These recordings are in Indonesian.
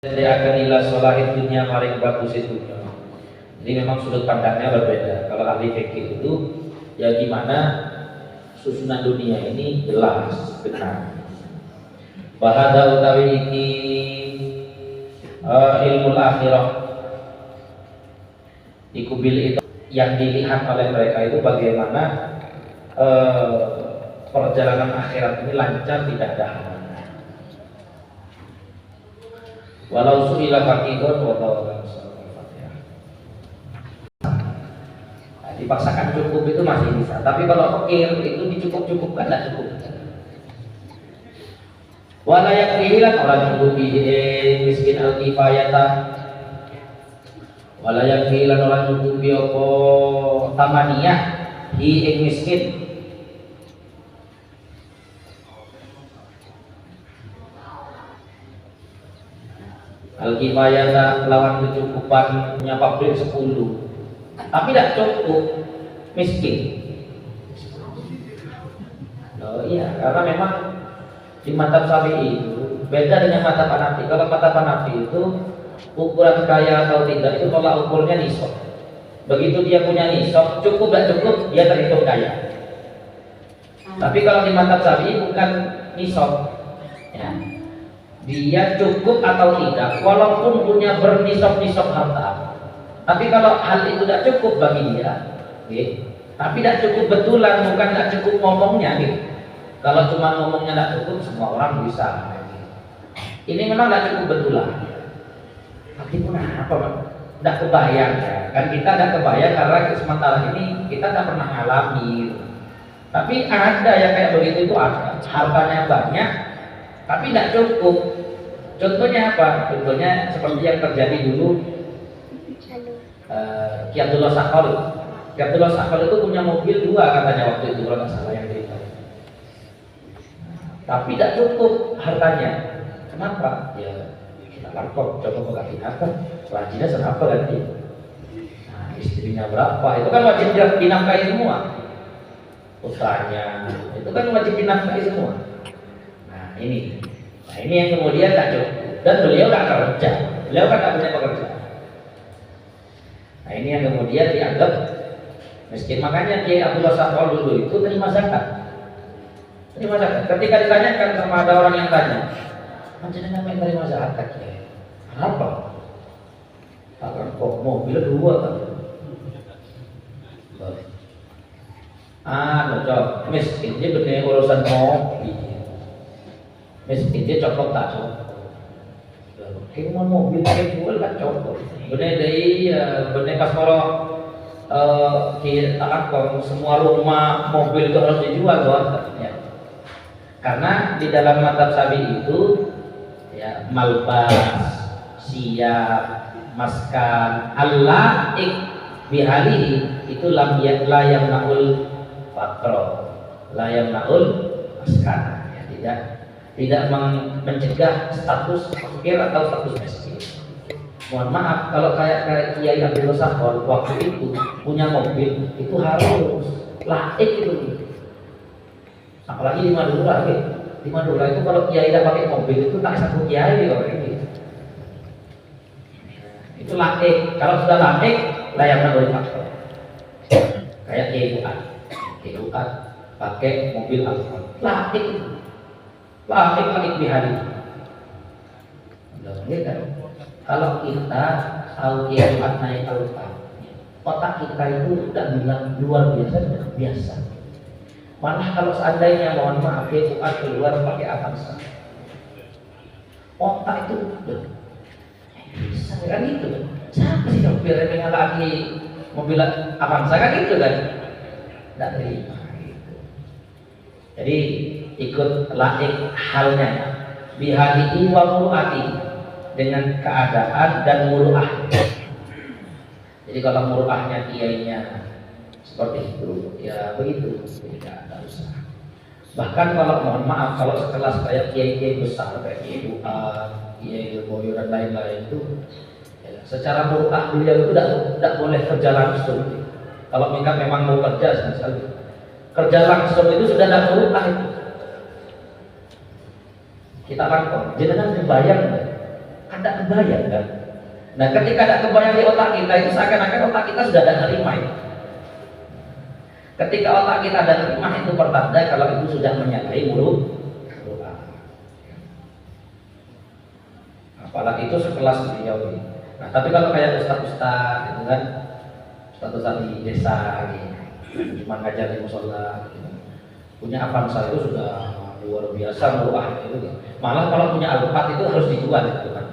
Jadi akan ilah sholahid dunia maring bagus itu. Jadi memang sudut pandangnya berbeda. Kalau ahli fikih itu ya gimana susunan dunia ini jelas benar. Bahada utawi iki ilmu akhirah iku bil itu yang dilihat oleh mereka itu bagaimana perjalanan akhirat ini lancar, tidak ada halangan. Walau suila faqihun wa tawakkal Al-Fatihah. Nah, dipaksakan cukup itu masih bisa, tapi kalau fakir itu dicukup-cukupkan tidak cukup. Wala yakfihi lan orang nyukupi miskin al-kifayata. Wala yakfihi lan orang nyukupi apa tamaniyah hi ing miskin. Al-kifayah lawan kecukupan punya pabrik 10 tapi tidak cukup, miskin. Oh iya, karena memang di mazhab Syafi'i itu beda dengan mazhab Hanafi. Kalau mazhab Hanafi itu ukuran kaya atau tidak itu tolak ukurnya nisab. Begitu dia punya nisab, cukup tidak cukup dia terhitung kaya. Tapi kalau di mazhab Syafi'i bukan nisab, ya. Dia cukup atau tidak, walaupun punya bernisab-nisab harta. Tapi kalau hal itu tidak cukup bagi dia, okay, tapi tidak cukup betulan, bukan tidak cukup ngomongnya. Okay. Kalau cuma ngomongnya tidak cukup, semua orang bisa. Okay. Ini memang tidak cukup betulan. Tapi pun apa, Pak? Tidak kebayang ya. Kan kita tidak kebayang karena sementara ini kita tidak pernah alami. Tapi ada yang kayak begitu itu ada. Hartanya banyak, tapi tidak cukup. Contohnya apa? Contohnya seperti yang terjadi dulu Ki Abdullah Sakhal. Ki Abdullah Sakhal itu punya mobil 2 katanya waktu itu kalau nggak salah yang cerita. Tapi tidak cukup hartanya. Kenapa? Ya kita lapor, coba mengganti apa? Wajibnya seberapa ganti? Nah, istrinya berapa? Itu kan wajib dinafkahi semua. Putranya itu kan wajib dinafkahi semua. Nah ini yang kemudian tak cukup, dan beliau tak kerja, beliau kan tak punya pekerjaan. Nah ini yang kemudian dianggap miskin. Makanya Kiai Abdullah Sakhal dulu itu terima zakat. Terima zakat. Ketika ditanyakan sama ada orang yang tanya, macam mana terima zakat ya? Apa? Akan kok mobil 2 kan? Cocok. Miskin dia benar urusan mobil. Miskin dia cocok tak cocok. Kayak mobil kayak jual tak cocok. Benar dari benar pas kalau kita semua rumah mobil itu harus dijual tuh, ya. Karena di dalam mazhab Syafi'i itu ya malbas, siap, maskan, al-la'iq bihalihi itu la yamna'ul faqra, la yamna'ul maskan, ya, tidak mencegah status fakir atau status miskin. Mohon maaf kalau kayak Kiai Abdullah Sakhal waktu itu punya mobil itu harus laik itu. Apalagi di Madura, di Madura itu kalau Kiai tidak pakai mobil itu tak satu Kiai orang ini. Itu laik. Kalau sudah laik, layak menurut faktor. Kayak Kiai Fuad pakai mobil Alfa, laik itu. Laik bihari. Kan? Kalau kita tahu Kiai Fuad naik Alfa, otak kita itu udah bilang luar biasa, sudah biasa. Malah kalau seandainya mohon maaf Kiai Fuad keluar pakai Avanza, otak itu udah bisa kan itu. Siapa sih yang remeh lagi mobil Avanza kan itu kan? Tidak terima gitu. Jadi ikut laik halnya bihadihi wa muru'ati dengan keadaan dan muru'ah. Jadi kalau muru'ahnya kiainya seperti itu ya begitu, tidak ada usaha. Bahkan kalau mohon maaf kalau sekelas kayak kiai-kiai besar kayak Kiai Fuad, Kiai Boyo dan lain-lain itu ya, secara muru'ah beliau itu tidak boleh kerja langsung. Kalau mereka memang mau kerja misalnya kerja langsung itu sudah tidak muru'ah itu. Kita lakukan, jangan dibayang kan ada kebayang kan. Nah ketika ada kebayang di otak kita itu seakan-akan otak kita sudah ada nerima itu. Ketika otak kita ada nerima itu pertanda kalau itu sudah menyalahi mulut. Apalagi itu sekelas beliau ini. Nah tapi kalau kayak ustaz-ustaz gitu kan, ustaz-ustaz di desa gitu, cuma ngajar di musola gitu, punya Avanza itu sudah luar biasa meluah gitu. Malah kalau punya Alphard itu harus dijual gitu kan.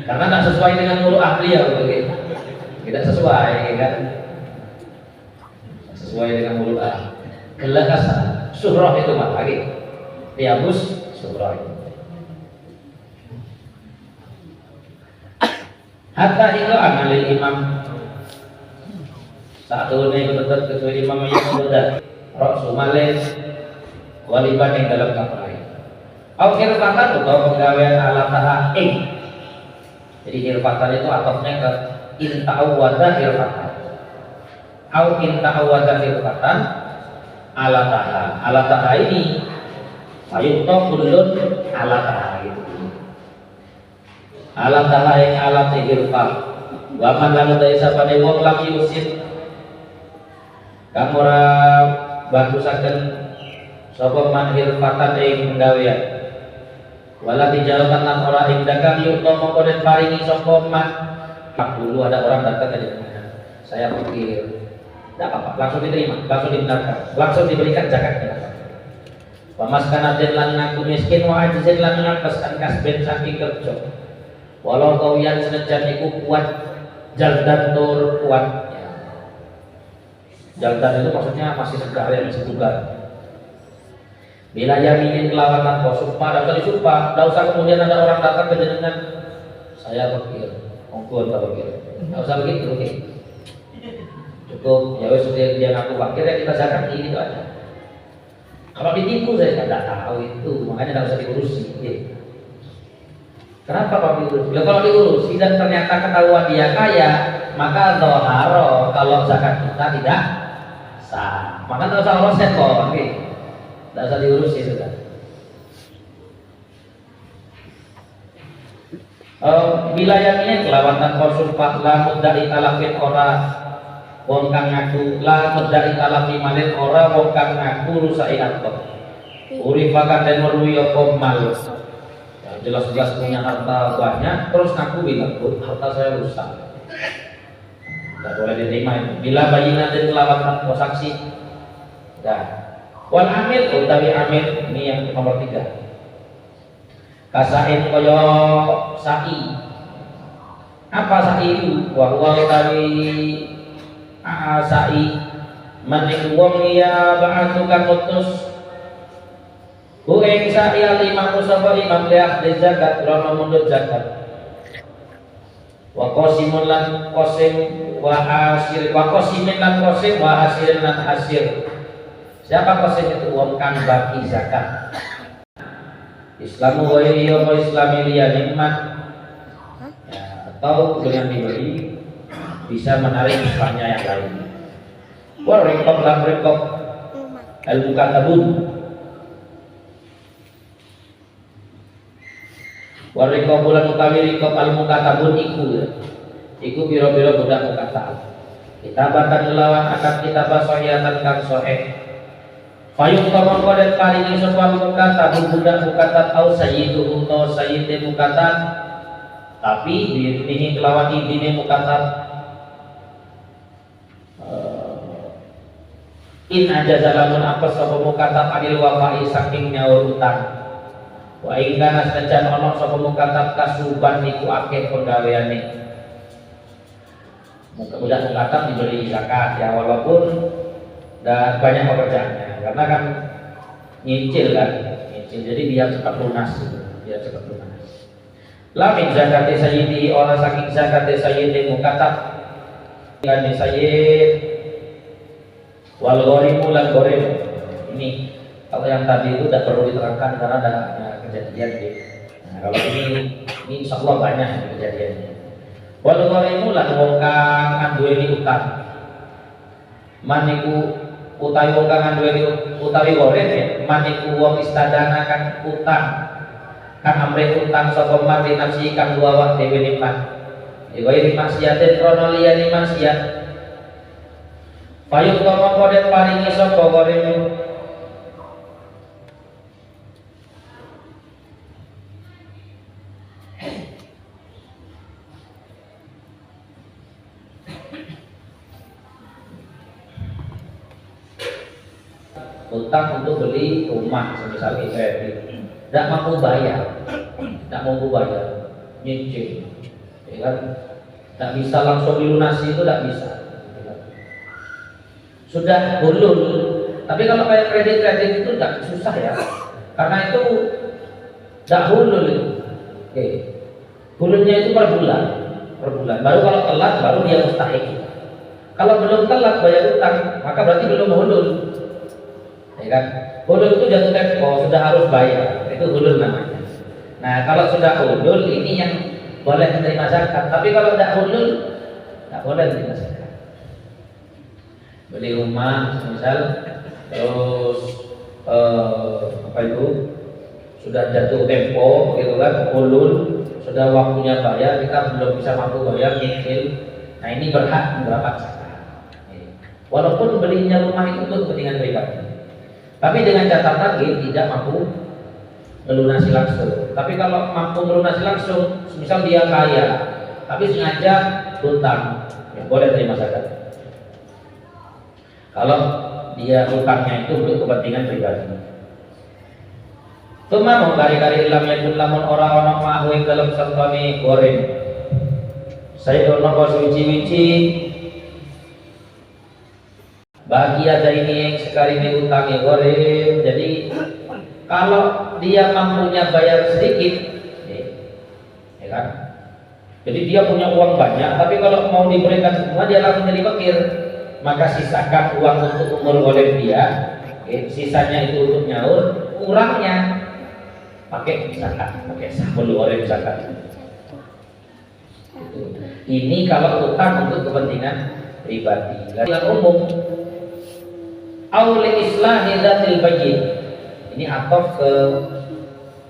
Karena tidak sesuai dengan mulut beliau gitu. Tidak sesuai kan. Sesuai dengan mulut Gelasan surah itu mah lagi. Tiabus surah itu. Hatta itu amalil imam. Satu ini betul kecuali imam yang sudah Rasul Malik waliban yang dalam kapal. Au khilfatan atau penggawaian ala taha Jadi khilfatan itu atofnya ke inta'awwada khilfatan. Au inta'awwada khilfatan ala taha. Ala taha ini ayukto kullun ala taha gitu. Ala taha yang ala khilfat. Wa man lam taisabane wong lam yusid. Kamura bagusaken sapa man khilfatan ing penggawean. Wala dijalkan lan ora ing dagang yukto mongko den paringi sapa man. Dulu ada orang datang ke dia. Saya pikir tidak apa-apa, langsung diterima, langsung dibenarkan, langsung diberikan zakatnya. Pamaskana den lan ngaku miskin wa ajizin lan ngapeskan kasben saking kerja. Walau kau yang senajan iku kuat jaldan tur kuat. Jaldan itu maksudnya masih segar yang masih bugar. Bila yaminin kelawan kau sumpah, tidak usah disumpah, tidak usah kemudian ada orang datang ke jenengan. Saya pikir, monggo tak pikir, tidak usah begitu, oke. Cukup, ya wes dia ngaku fakir ya kita zakat ini itu aja. Kalau ditipu saya tidak tahu itu, makanya tidak usah diurusi. Oke. Kenapa Pak diurus? Ya, kalau diurusi dan ternyata ketahuan dia kaya, maka doharo kalau zakat kita tidak sah. Maka tidak usah roset kok, oke. Tidak usah diurusi sudah. Wilayah ini kelawatan konsulpat lamun dari talafin ora wong kang ngaku lamun dari talafi malin ora wong kang ngaku rusai harta urifakan dan merui apa mal. Jelas-jelas punya harta banyak terus ngaku bilang harta saya rusak, tidak boleh diterima itu. Bila bayina dan kelawatan saksi dah. Wal amil utawi amil ini yang nomor 3. Kasain koyo sa'i. Apa sa'i itu? Wa huwa utawi sa'i maning wong ya ba'atukan mutus. Ku ing sa'i al-imam sapa imam liah de zakat rono mundut zakat. Wa qasimun lan qasim wa hasil wa qasimin lan qasim wa hasilin lan hasil. Siapa qasim itu? Wong kang bagi zakat. Islamu wa yawma islami liya nikmat ya, atau dengan diberi bisa menarik islamnya yang lain. Wa rikob lan rikob al-mukatabun wa rikob lan utawi rikob al-mukatabun iku biro-biro budak mukatab. Kitabatan lawan akan kitabah sahihatan kang sahih. Fayung kamon kodet paringi sapa mukatab budak mukatab au sayyidu utawa sayyide mukatab tapi diiringi kelawan ibine mukatab in aja zalamun apa sapa mukatab adil wafai saking nyaur utang wa ing kana senajan ana sapa mukatab kasuban niku akeh penggaweane. Budak mukatab diberi zakat ya walaupun dan banyak pekerjaannya karena kan nyicil jadi dia cepat lunas dia cepat lunas. Lamin zakati sayyidi orang saking zakati sayyidi mukatab kan sayyid wal ghorimu lan ghorim. Ini kalau yang tadi itu tidak perlu diterangkan karena ada kejadian gitu. Nah, kalau ini insyaallah banyak kejadiannya. Wal ghorimu lan wong kang anduweni utang maniku utawi wong kang nduweni utawi goreng ya maniku wong istadana kan utang kang amre utang sapa man nafsi kang dua awak dhewe nikmat iku maksiatin krono liyane maksiat payung mongko den paringi sapa goreng utang untuk beli rumah misalnya kredit tidak mampu bayar nyicil ya kan, tidak bisa langsung dilunasi itu tidak bisa sudah hulul. Tapi kalau kayak kredit itu tidak susah ya, karena itu tidak hulul itu. Oke. Hululnya itu per bulan baru kalau telat baru dia mustahik. Kalau belum telat bayar utang maka berarti belum hulul ya kan. Hulul itu jatuh tempo, sudah harus bayar, itu hulul namanya. Nah kalau sudah hulul ini yang boleh menerima zakat, tapi kalau tidak hulul tidak boleh menerima zakat. Beli rumah misal terus apa itu sudah jatuh tempo gitu kan, hulul sudah waktunya bayar kita belum bisa mampu bayar nyicil, nah ini berhak mendapat zakat walaupun belinya rumah itu untuk kepentingan pribadi. Tapi dengan catatan tidak mampu melunasi langsung. Tapi kalau mampu melunasi langsung, misal dia kaya, tapi sengaja hutang, ya boleh terima zakat. Kalau dia hutangnya itu untuk kepentingan pribadi. Tuma mengkari-kari ilam yakun lamun orang-orang mahu yang dalam sartani goreng. Saya dono kau suci-wici. Bahagia dari ini yang sekali diutangi goreng. Jadi kalau dia mampunya bayar sedikit ya kan, jadi dia punya uang banyak tapi kalau mau diberikan semua dia langsung jadi fakir, maka sisakan uang untuk umur goreng dia, sisanya itu untuk nyaur, kurangnya pakai zakat, pakai sabun goreng zakat. Ini kalau utang untuk kepentingan pribadi. Yang umum auli islahi dzatil bayyin. Ini atof ke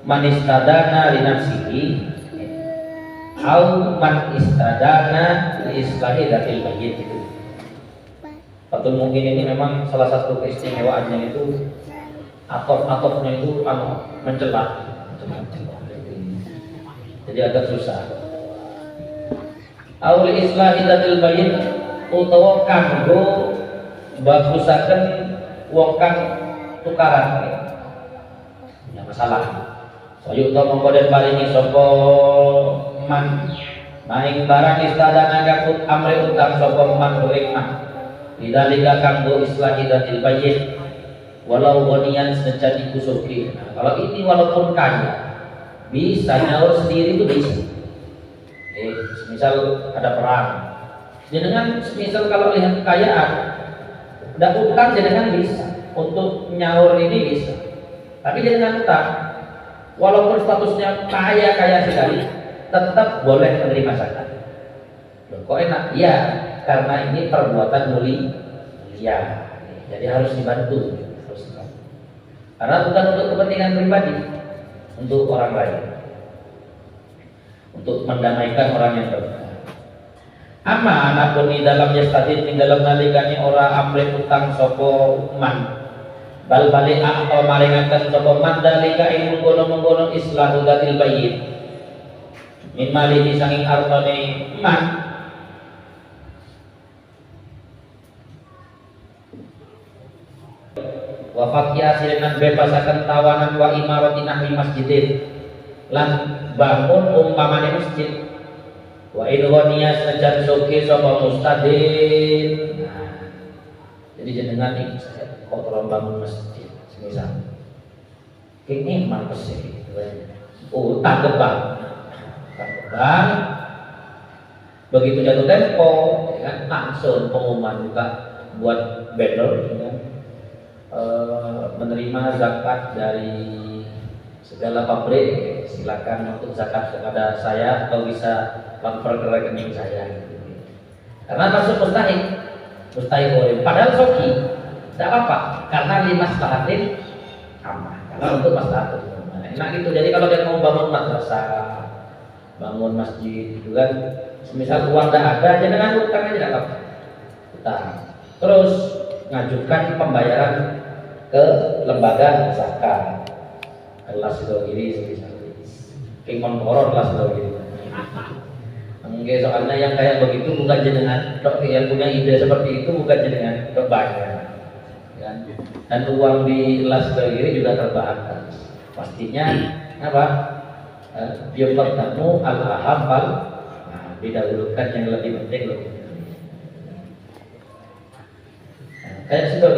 manistadana li nafsihi au man istadana li islahi dzatil bayyin itu. Atau mungkin ini memang salah satu keistimewaannya itu atof-atofnya itu mencela. Jadi agak susah. Auli islahi dzatil bayyin utawa kanggo bagusaken wong kang tukaran ya masalah sayuk to mongko den paringi sapa man maing barang istadana kakut amre utang sapa man ing man lidalika kanggo islahi dzatil bayyin walau ghaniyan senajan iku sugih. Nah, kalau ini walaupun kaya bisa nyaur sendiri itu bisa. Misal ada perang jenengan misal kalau lihat kekayaan tidak utang jenengan bisa untuk nyaur ini bisa, tapi jenengan utang walaupun statusnya kaya sekali tetap boleh menerima zakat. Loh, kok enak? Ya karena ini perbuatan mulia, jadi harus dibantu, karena bukan untuk kepentingan pribadi, untuk orang lain, untuk mendamaikan orang yang berbeda. Ama anakun di dalam yastadid di dalam nalikani ora amre utang sopo man bal balik atau maringakan sopo man dalika ing menggono islahu datil bayyin min mali disanging artone man wa fakhi asilan bebasaken tawanan wa imaratin ahli masjidin lan bangun umpamane masjid wa idghaniya senajan soge sapa mustadin. Nah, jadi jenengan iki kok tolong bangun masjid semisal kene mampus iki utang ke bank begitu jatuh tempo ya kan langsung pengumuman juga buat banner ya kan, menerima zakat dari segala pabrik, silakan untuk zakat kepada saya atau bisa transfer ke rekening saya gitu. Karena masuk mustahil boleh. Padahal soki tidak apa-apa karena lima maslahatin aman. Karena untuk maslahatin enak gitu. Jadi kalau dia mau bangun madrasah, bangun masjid gitu kan, misal uang tidak ada, jangan utang aja dapat utang. Terus ngajukan pembayaran ke lembaga zakat. Kelas itu gini sebisa Pingpong koron kelas itu gini. Enggak, soalnya yang kayak begitu bukan jenengan, yang punya ide seperti itu bukan jenengan kebanyakan. Kan? Dan uang di kelas itu juga terbatas. Pastinya apa? Dia pertama al-aham didahulukan yang lebih penting loh. Kayak sudah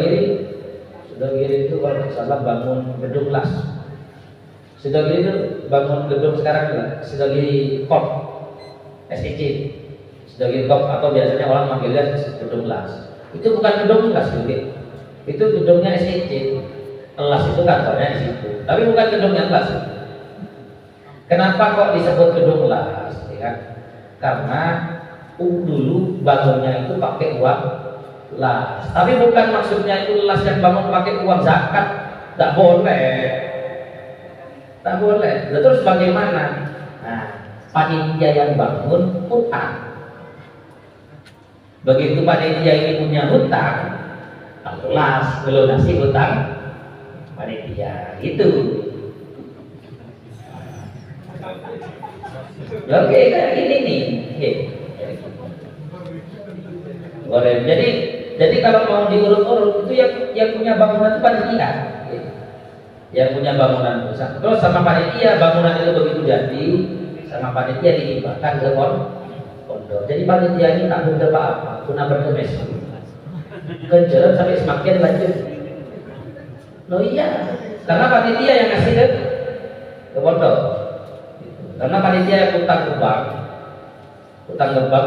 giri itu kalau nggak salah bangun gedung las. Sudah giri itu bangun gedung sekarang juga. Sudah giri kop, SIC. Sudah giri kop atau biasanya orang manggilnya gedung las. Itu bukan gedung las juga. Itu gedungnya SIC. Las itu kantornya di situ. Tapi bukan gedungnya las. Kenapa kok disebut gedung las? Ya? Karena dulu bangunnya itu pakai uang las. Tapi bukan maksudnya itu las yang bangun pakai uang zakat. Tak boleh. Tak boleh. Lalu terus bagaimana? Nah, panitia yang bangun hutang. Begitu panitia ini punya hutang, las melunasi hutang panitia itu. Oke, kayak gini nih. Boleh. Jadi kalau mau diurut-urut itu yang punya bangunan itu panitia. Yang punya bangunan pusat. Terus sama panitia bangunan itu begitu jadi, sama panitia dihibahkan ke pondok. Jadi panitia ini tak ada apa-apa, guna berkemes. Kejaran sampai semakin lanjut. Loh iya, karena panitia yang ngasih ke pondok. Karena panitia yang utang ke bank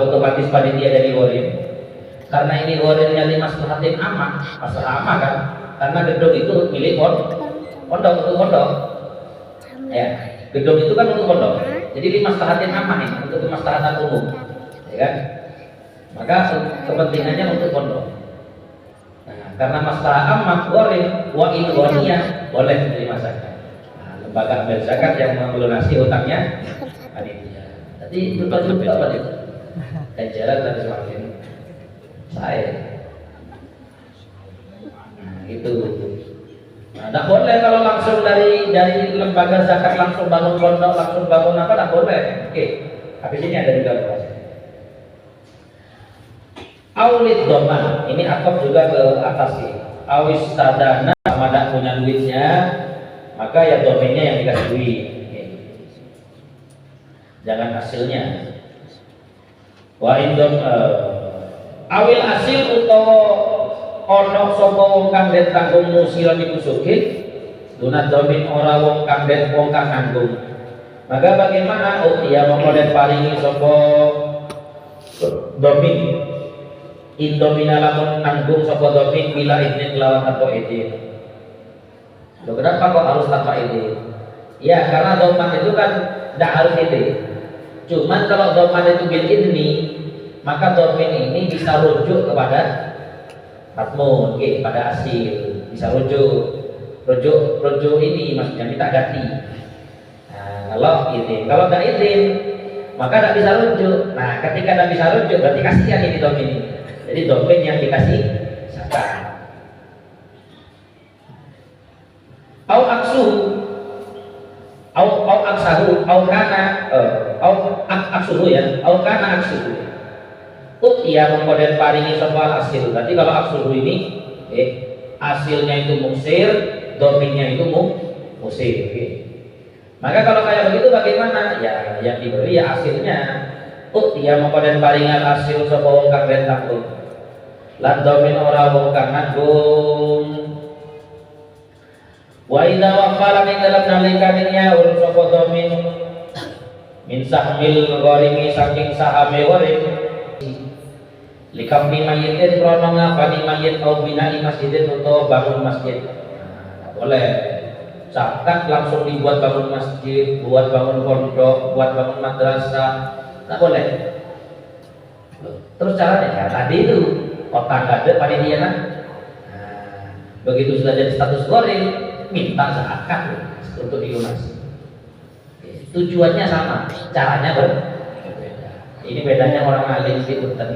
otomatis panitia jadi warim. Karena ini warimnya maslahatin aman, masalah aman kan? Karena gedung itu milik pondok untuk pondok. Ya, gedung itu kan untuk pondok. Jadi maslahatin aman ini untuk kemaslahatan umum, ya kan? Maka kepentingannya untuk pondok. Nah, karena masalah aman, warim, wa in waniyah boleh menerima zakat. Lembaga amil zakat yang melunasi hutangnya panitia. Jadi betul apa itu? Jalan dan semakin saya. Nah, itu. Nah, tidak boleh kalau langsung dari lembaga zakat langsung bangun pondok, langsung bangun apa? Tidak boleh. Oke. Habis ini ada juga bahasa. Aulid doman. Ini akop juga ke atas sih. Awis tadana sama tidak punya duitnya. Maka ya domainnya yang dikasih duit. Jangan hasilnya. Wa indom awil hasil utawa ana sapa wong kang den tanggung musiran iku sugih dunat domin ora wong kang den wong kang nanggung. Maka bagaimana dia mengkoden paringi sapa domin indomina lamun nanggung sapa domin bila idin lawan atau idin. Loh, kenapa kok harus tanpa ide? Ya karena doman itu kan tidak harus ide. Cuman kalau doman itu bil idni, maka domin ini bisa rujuk kepada matmun, pada asil, bisa rujuk ini maksudnya minta ganti. Nah, kalau tidak izin, maka tidak bisa rujuk. Nah, ketika tidak bisa rujuk, berarti kasihan ini domin ini. Jadi domin yang dikasih zakat. Au aksu au aksahu au kana au aksuhu ya au kana aksuhu ia mengkoden paringi sapa hasil. Berarti kalau aksuhu ini hasilnya itu musir, dominnya itu musir. Maka kalau kayak begitu bagaimana? Ya yang diberi ya hasilnya. Ia mengkoden paringan hasil sapa wong kang den tanggung lan domin ora wong kang nanggung. Wa idza waqala min dalam nalikaninya urus sapa domin min sahmil gharimi saking sahame warim likam ni mayitin krono ngapani mayit au binai masjidin atau bangun masjid. Boleh zakat langsung dibuat bangun masjid, buat bangun pondok, buat bangun madrasah, tak boleh. Terus caranya ya tadi itu otak ada panitia kan. Begitu sudah jadi status goreng minta zakat untuk dilunasi. tujuannya sama, caranya berbeda. Ini bedanya orang alim di punten.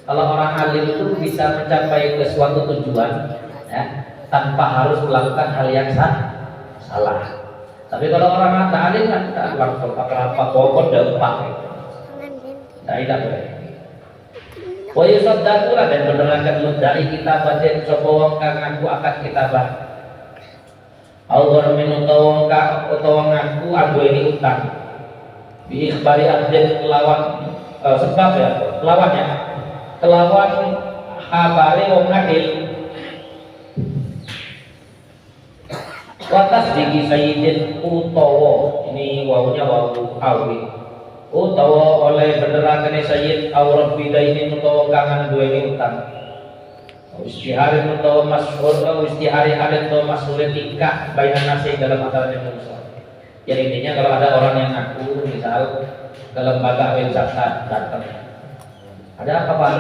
Kalau orang alim itu bisa mencapai ke suatu tujuan ya, tanpa harus melakukan hal yang salah. Tapi kalau orang alim kan langsung apa pokok dampak. Nah, tidak boleh. Wa yusaddaquna dan benerangkan mudai kitabatin sapa wong kang ngaku akan kitabah. Allah minutawa ngaku anduweni utang. Bi ikhbari abdin lawan sebab ya, lawannya kelawan habari wong adil. Watas digi sayyidin utawa, ini wawunya wawu awi, utawa oleh benerakane sayyid awrab bidainin utawa kangen duweni utang. Istiharin utawa masyhur atau istihari halin atau masyhur tingkah bainan nasi dalam antara manusia. Ya intinya kalau ada orang yang ngaku misal ke lembaga amil zakat datang, ada apa Pak?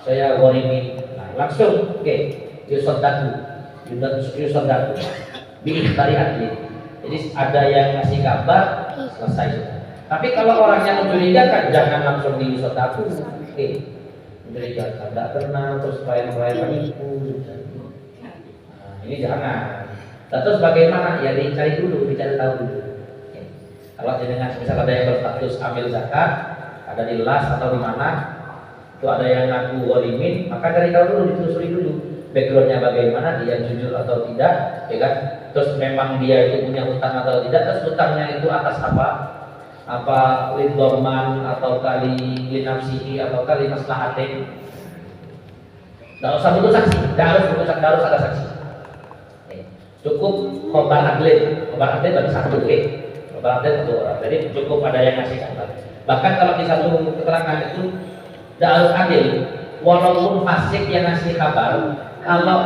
Saya ghorimin. Nah, langsung oke, yusaddaku biikhbari adli. Jadi ada yang ngasih kabar selesai. Tapi kalau orangnya mencurigakan jangan langsung disaddaku. Oke. Mencurigakan, tidak kenal terus klien-klien itu. Nah, ini jangan. Terus bagaimana? Ya dicari dulu, dicari tahu dulu. Oke. Kalau dengan misal ada yang berstatus amil zakat, ada di las atau di mana, itu ada yang ngaku ghorimin, maka cari tahu dulu, ditelusuri dulu backgroundnya bagaimana, dia jujur atau tidak, ya kan? Terus memang dia itu punya utang atau tidak, terus utangnya itu atas apa lidhaman atau kali linafsihi atau kali maslahatin. Tidak usah butuh saksi, tidak harus ada saksi. Cukup khobar adlin bagi satu, khobar adlin satu orang. Jadi cukup ada yang ngasih kabar. Bahkan kalau di satu keterangan itu tidak harus adil, walaupun fasik yang ngasih kabar, kalau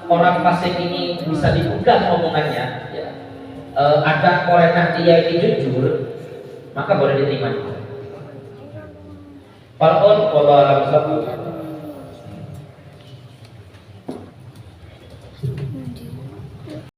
orang fasik ini bisa dibuka omongannya, ya, ada korenah dia ini jujur, maka boleh diterima. Far'un wallahu a'lam.